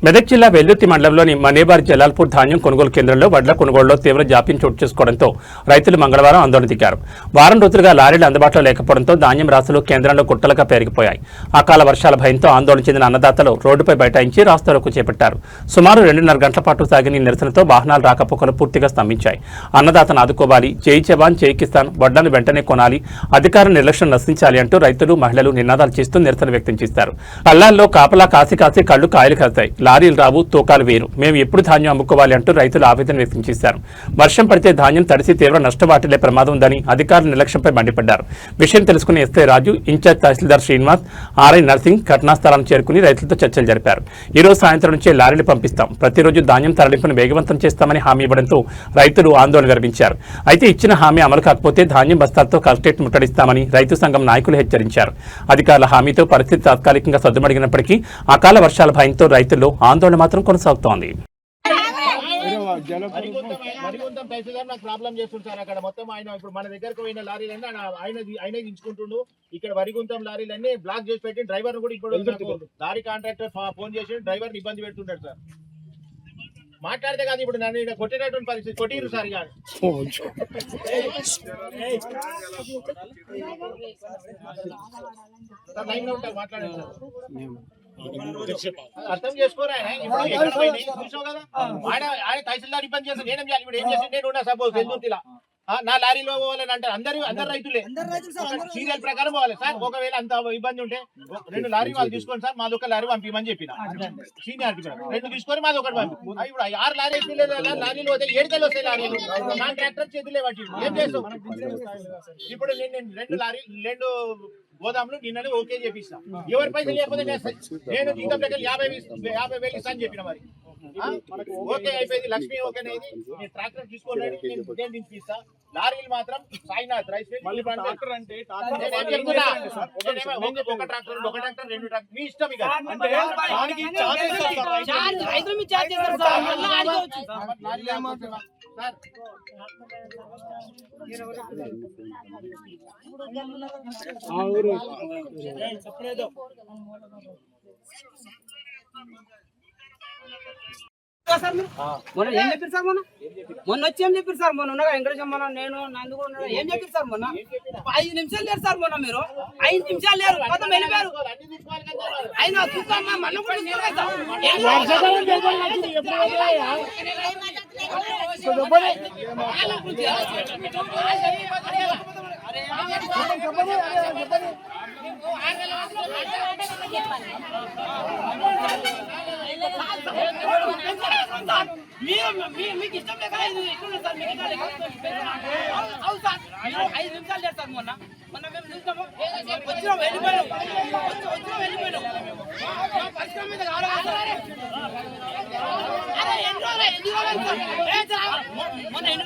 మెదక్ జిల్లా వెల్లుత్తి మండలంలోని మనేబార్ జలాల్పూర్ ధాన్యం కొనుగోలు కేంద్రంలో వడ్ల కొనుగోలులో తీవ్ర జాప్యం చోటు చేసుకోవడంతో రైతులు మంగళవారం ఆందోళన దిగారు. వారం రోజులుగా లారీలు అందుబాటులో లేకపోవడంతో ధాన్యం రాసులు కేంద్రంలో గుట్టలుగా పెరిగిపోయాయి. అకాల వర్షాల భయంతో ఆందోళన చెందిన అన్నదాతలు రోడ్డుపై బైఠాయించి రాస్తారోకో చేపట్టారు. సుమారు 2.5 గంటల పాటు సాగిన నిరసనతో వాహనాలు రాకపోకలు పూర్తిగా స్తంభించాయి. అన్నదాతను ఆదుకోవాలి, జై జవాన్ జై కిసాన్, వడ్లను వెంటనే కొనాలి, అధికార నిర్లక్ష్యం నశించాలి అంటూ రైతులు మహిళలు నినాదాలు చేస్తూ నిరసన వ్యక్తం చేశారు. కళ్ళాల్లో కాపలా కాసి కాసి కళ్ళు కాయలు కాస్తాయి, లారీలు రావు, తూకాలు వేరు, మేము ఎప్పుడు ధాన్యం అమ్ముకోవాలి అంటూ రైతులు ఆవేదన వ్యక్తం చేశారు. వర్షం పడితే ధాన్యం తడిసి తీవ్ర నష్టం వాటిల్లే ప్రమాదం ఉందని అధికారుల నిర్లక్ష్యంపై మండిపడ్డారు. విషయం తెలుసుకున్న ఎస్ఐ రాజు, ఇన్ఛార్జ్ తహసీల్దార్ శ్రీనివాస్, ఆర్ఐ నర్సింగ్ ఘటనా స్థలాన్ని చేరుకుని రైతులతో చర్చలు జరిపారు. ఈ రోజు సాయంత్రం నుంచే లారీలు పంపిస్తాం, ప్రతిరోజు ధాన్యం తరలింపును వేగవంతం చేస్తామని హామీ ఇవ్వడంతో రైతులు ఆందోళన విరమించారు. అయితే ఇచ్చిన హామీ అమలు కాకపోతే ధాన్యం బస్తాలతో కలెక్టరేట్ ముట్టడిస్తామని రైతు సంఘం నాయకులు హెచ్చరించారు. అధికారుల హామీతో పరిస్థితి తాత్కాలికంగా సద్దుమడిగినప్పటికీ అకాల వర్షాల భయంతో రైతుల్లో ఆందోళన మాత్రం కొనసాగుతోంది. ప్రాబ్లం చేస్తుంటారు అక్కడ మొత్తం. ఆయన ఇప్పుడు మన దగ్గరకు పోయిన లారీలన్నీ ఆయన దించుకుంటుండు. ఇక్కడ వరిగుంతం లారీలన్నీ బ్లాక్ చేసి పెట్టి డ్రైవర్ కూడా ఇప్పుడు లారీ కాంట్రాక్టర్ ఫోన్ చేసి డ్రైవర్ ఇబ్బంది పెడుతుంటాడు సార్. మాట్లాడితే కాదు ఇప్పుడు నన్ను ఇక్కడ కొట్టేటటువంటి పరిస్థితి, కొట్టిరు సార్. కానీ లైన్ లో ఉంటారు, మాట్లాడండి సార్. అర్థం చేసుకోరా చూసావు కదా, ఆయన తహసీల్దార్ ఇబ్బంది చేస్తాను. నేనేం చేయాలి ఇప్పుడు? ఏం చేసి నేను ఉన్నా సపోజ్ వెల్దుర్తిలా నా లారీలో పోవాలని అంటారు. అందరు రైతులే సీరియల్ ప్రకారం పోవాలి సార్. ఒకవేళ అంత ఇబ్బంది ఉంటే 2 లారీ వాళ్ళు తీసుకోండి సార్, మాది ఒక లారీ పంపిమని చెప్పిన సీనియారిటీ 2 తీసుకొని మాది ఒకటి పంపి. ఇప్పుడు 6 లారీలు పోతే 7 కళ్ళు వస్తాయి లారీలు. నా ట్రాక్టర్ చేతులే పట్టి ఏం చేస్తాం? ఇప్పుడు నేను 2 గోదాములు నిన్ననే ఓకే చేపిస్తా. ఎవరి పైసలు లేకపోతే నేను జీతం దగ్గర 50,000 ఇస్తాను చెప్పిన. మరి ఓకే అయిపోయింది, లక్ష్మి ఓకే అనేది. నేను ట్రాక్టర్ తీసుకోండి, నేను దింపిస్తా. లారీలు మాత్రం సాయినాథ్ రైస్ మిల్ ట్రాక్టర్ అంటే ఒక ట్రాక్టర్ 2 ట్రాక్టర్ మీ ఇష్టం. ఇక మొన్న ఏం చెప్పారు సార్? మొన్న వచ్చి ఏం చెప్పారు సార్? మొన్న ఉండగా వెంకటేశ్వర మొన్న నేను నందుకు ఏం చెప్పారు సార్? మొన్న 5 నిమిషాలు లేరు సార్. మొన్న మీరు 5 నిమిషాలు లేరు, మొత్తం వెళ్ళిపోయారు. అయినా చూస్తామా మన కూడా మీకు ఇష్టం లేక సార్. సార్ 5 నిమిషాలు లేదు సార్. మొన్న మేము చూస్తాము, వచ్చినాం వెళ్ళిపోయాం. పరిశ్రమ మీద మొన్న ఎన్ని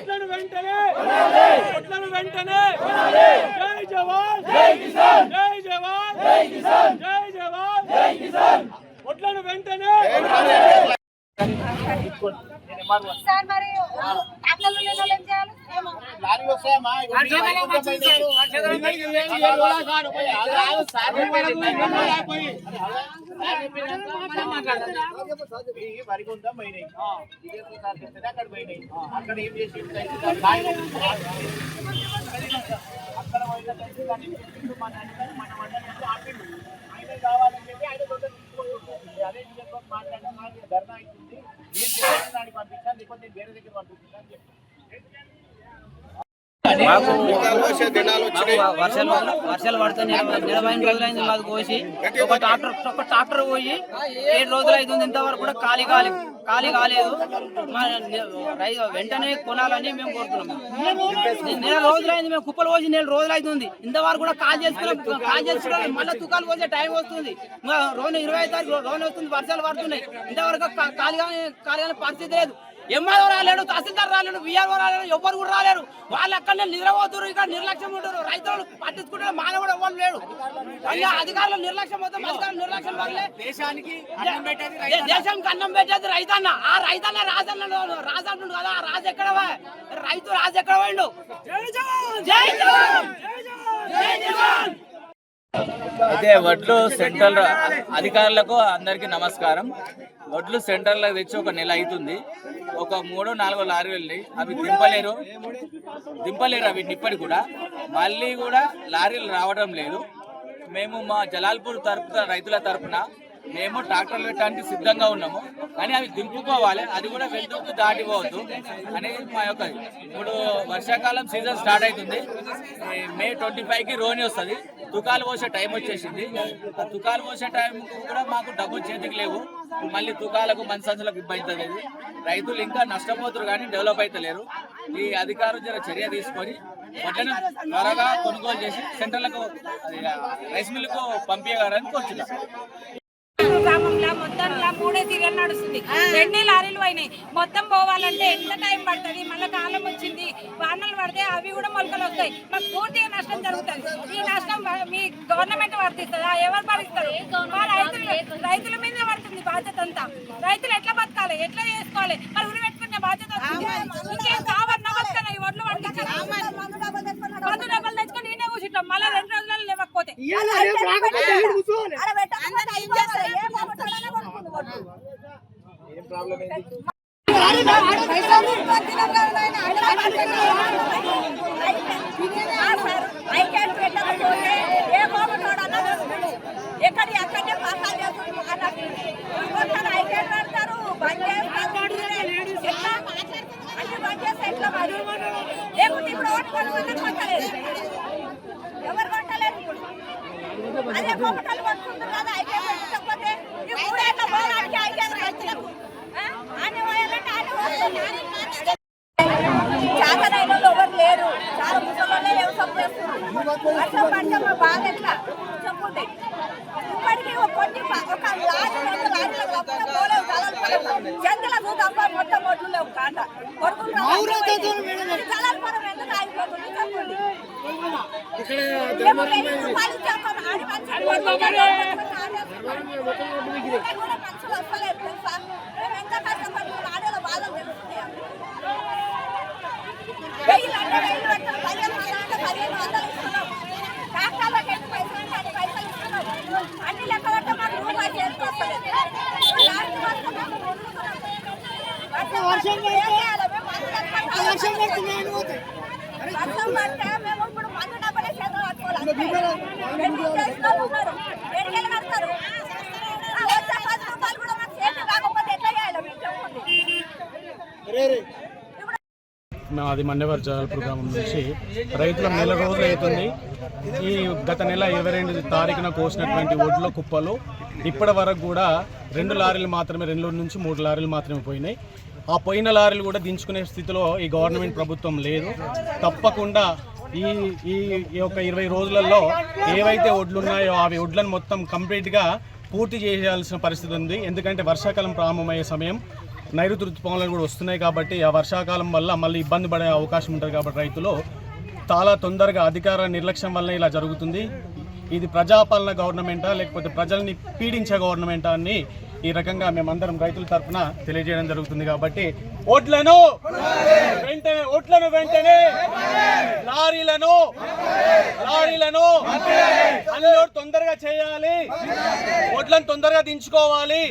రోజులు వెంటనే వెంటనే జై జవాన్ జై కిసాన్ జై జవాన్ జై కిసాన్ జై జవాన్ జై కిసాన్ ఒట్లను వెంటనే సార్ మరి ట్రాక్టర్లు లేని వాళ్ళు ఏం చేయాలి? లారీ వస్తాయమ్మా వరికొంత పోయినాయి అక్కడ పోయినాయి అక్కడ ఏం చేసి అక్కడ పోయిన మన ఆపిండు ఆయన కావాలని చెప్పి ఆయన అదే మాట్లాడి ధర్నా అవుతుంది దానికి పంపించాను లేకపోతే వేరే దగ్గర పంపించాను అని చెప్పి వర్షాలు పడితే 40 రోజులైంది మాకు కోసి ఒక ట్రాక్టర్ పోయి 7 రోజులు అవుతుంది ఇంతవరకు కూడా ఖాళీ కాలేదు వెంటనే కొనాలని మేము కోరుతున్నాము. 4 రోజులైంది మేము కుప్పలు పోసి 4 రోజులు అవుతుంది ఇంతవరకు కూడా కాల్ చేసుకున్నాం మళ్ళీ తుకాలు పోసే టైం వస్తుంది. రోజు 20వ తారీఖు రోజు వస్తుంది వర్షాలు పడుతున్నాయి ఇంతవరకు ఖాళీ పరిస్థితి లేదు. ఎంఆర్ఓ రాలేడు, తహసీల్దార్ రాలేడు, విఆర్ఓ రాలేడు, ఎవ్వరు కూడా రాలేరు. వాళ్ళు అక్కడనే నిద్రపోతున్నారు, ఇక్కడ నిర్లక్ష్యం ఉంటారు. రైతులను పట్టించుకుంటే మానవుడు ఎవ్వరు లేడు. అధికారులు నిర్లక్ష్యం అవుతాం. అధికారులు నిర్లక్ష్యం వల్లే దేశానికి అన్నం పెట్టేది రైతన్న. ఆ రైతన్న రాజు కదా, ఆ రాజు ఎక్కడ రైతు రాజు ఎక్కడ పోయిండు? జై జవాన్ జై జవాన్. అయితే వడ్లు సెంట్రల్ అధికారులకు అందరికీ నమస్కారం. వడ్లు సెంటర్లో తెచ్చి ఒక నెల అవుతుంది. ఒక 3-4 లారీలు వెళ్ళి అవి దింపలేరు అవి ఇప్పటికి కూడా. మళ్ళీ కూడా లారీలు రావడం లేదు. మేము మా జలాల్పూర్ రైతుల తరఫున మేము ట్రాక్టర్లు పెట్టడానికి సిద్ధంగా ఉన్నాము, కానీ అవి దింపుకోవాలి. అది కూడా వెళ్తూ దాటిపోవద్దు అని మా యొక్క. ఇప్పుడు వర్షాకాలం సీజన్ స్టార్ట్ అవుతుంది. May 25కి రోని వస్తుంది. తుకాలు పోసే టైం వచ్చేసింది. ఆ తుకాలు పోసే టైం కూడా మాకు డబ్బులు చేతికి లేవు. మళ్ళీ తుకాలకు మంచి సంచులకు ఇబ్బంది లేదు. రైతులు ఇంకా నష్టపోతున్నారు కానీ డెవలప్ అవుతలేరు. ఈ అధికారులు జర చర్య తీసుకొని వడ్లను త్వరగా కొనుగోలు చేసి సెంటర్లకు రైస్ మిల్లుకు పంపించగలని కోరుచున్నాం. గ్రామంలో మొత్తం 3 సీరియల్ నడుస్తుంది. 2 లారీలు పోయినాయి. మొత్తం పోవాలంటే ఎంత టైం పడుతుంది? మళ్ళీ కాలం వచ్చింది, వానలు పడితే అవి కూడా మొలకలు వస్తాయి. మాకు పూర్తిగా నష్టం జరుగుతుంది. ఈ నష్టం మీ గవర్నమెంట్ వర్తిస్తుందా? ఎవరు భరిస్తారు? రైతుల మీద పడుతుంది బాధ్యత అంతా. రైతులు ఎట్లా బతకాలి, ఎట్లా చేసుకోవాలి? మరి ఉరి పెట్టుకునే బాధ్యత ఇంకేం కావాలన్నా బతకాలి. ఈ ఒడ్లు పండించాలి, మందు డబ్బులు తెచ్చుకొని నేనే కూర్చుంటాం. మళ్ళీ 2 రోజులలో లేవకపోతే ఎక్కడనే పాసాలు చేస్తారు. ఐకేట్ పెడతారు, బంద్ చేస్తారు. అంటే బంద్ చేస్తే ఎట్లా మరి? లేకుంటే ఇప్పుడు ఓటు కొట్టలేదు, ఎవరు కొట్టలేదు. అదే కోపటాలు పట్టుకుంటారు కదా ఐకేట్ పెట్టకపోతే. ఈ 3 ఏళ్ళ పోరాడికి ఐకేట్ రైతులకు అని పోయాలంటే చాకరైన ఎవరు లేరు. చాలా ముసలి వ్యవసాయం చేస్తున్నారు. వర్షం పడితే మా బాధ ఎట్లా చెప్పుంటే ఇప్పటికీ కొన్ని ఒక లారీలో పోలేవు. జంతులకు తప్ప మొత్తం ఒడ్లు లేవు. కాంట జలాల్పురం ఎందుకు ఆగిపోతుంది చెప్పండి. మనుషులు వస్తలేదు తెలుసా? మేము ఎంత కష్టపడుతున్నాం. ఆడలో బాధలు తెలుస్తున్నాయా? 1000 అంటే 1000 పెట్టాం, 1500 అంటే 1500 ఇస్తున్నాం. ట్రాక్టర్లకు ఎన్ని పైసలు అంటే అన్ని పైసలు ఇస్తున్నాం. అన్ని లెక్క పెట్ట మాకు రూపాయి చేరుకోవట్లేదు. వర్షం పడితే మేము ఇప్పుడు మందు డబ్బులే చేతులు పట్టుకోవాలి. ఎన్నికలు కడతారు. వచ్చే 10 రూపాయలు కూడా మాకు చేతి కాకపోతే ఎట్లా చేయాలి? మీరు చెప్పండి. మాది మండేవారి జలాల్పూర్ గ్రామం నుంచి రైతుల 4 రోజులు అవుతుంది. ఈ గత నెల 22 తారీఖున కోసినటువంటి ఒడ్ల కుప్పలు ఇప్పటి వరకు కూడా 2 లారీలు మాత్రమే, 2 నుంచి 3 లారీలు మాత్రమే పోయినాయి. ఆ పోయిన లారీలు కూడా దించుకునే స్థితిలో ఈ గవర్నమెంట్ ప్రభుత్వం లేదు. తప్పకుండా ఈ యొక్క 20 రోజులలో ఏవైతే ఒడ్లు ఉన్నాయో అవి ఒడ్లను మొత్తం కంప్లీట్గా పూర్తి చేయాల్సిన పరిస్థితి ఉంది. ఎందుకంటే వర్షాకాలం ప్రారంభమయ్యే సమయం, నైరుతి ఋతుపవనాలు కూడా వస్తున్నాయి కాబట్టి ఆ వర్షాకాలం వల్ల మళ్ళీ ఇబ్బంది పడే అవకాశం ఉంటుంది. కాబట్టి రైతులు చాలా తొందరగా అధికార నిర్లక్ష్యం వల్ల ఇలా జరుగుతుంది. ఇది ప్రజాపాలన గవర్నమెంటా లేకపోతే ప్రజల్ని పీడించే గవర్నమెంటా అని ఈ రకంగా మేమందరం రైతుల తరఫున తెలియజేయడం జరుగుతుంది. కాబట్టి ఓట్లను వెంటనే లారీలను అన్లోడ్ తొందరగా చేయాలి, ఓట్లను తొందరగా దించుకోవాలి.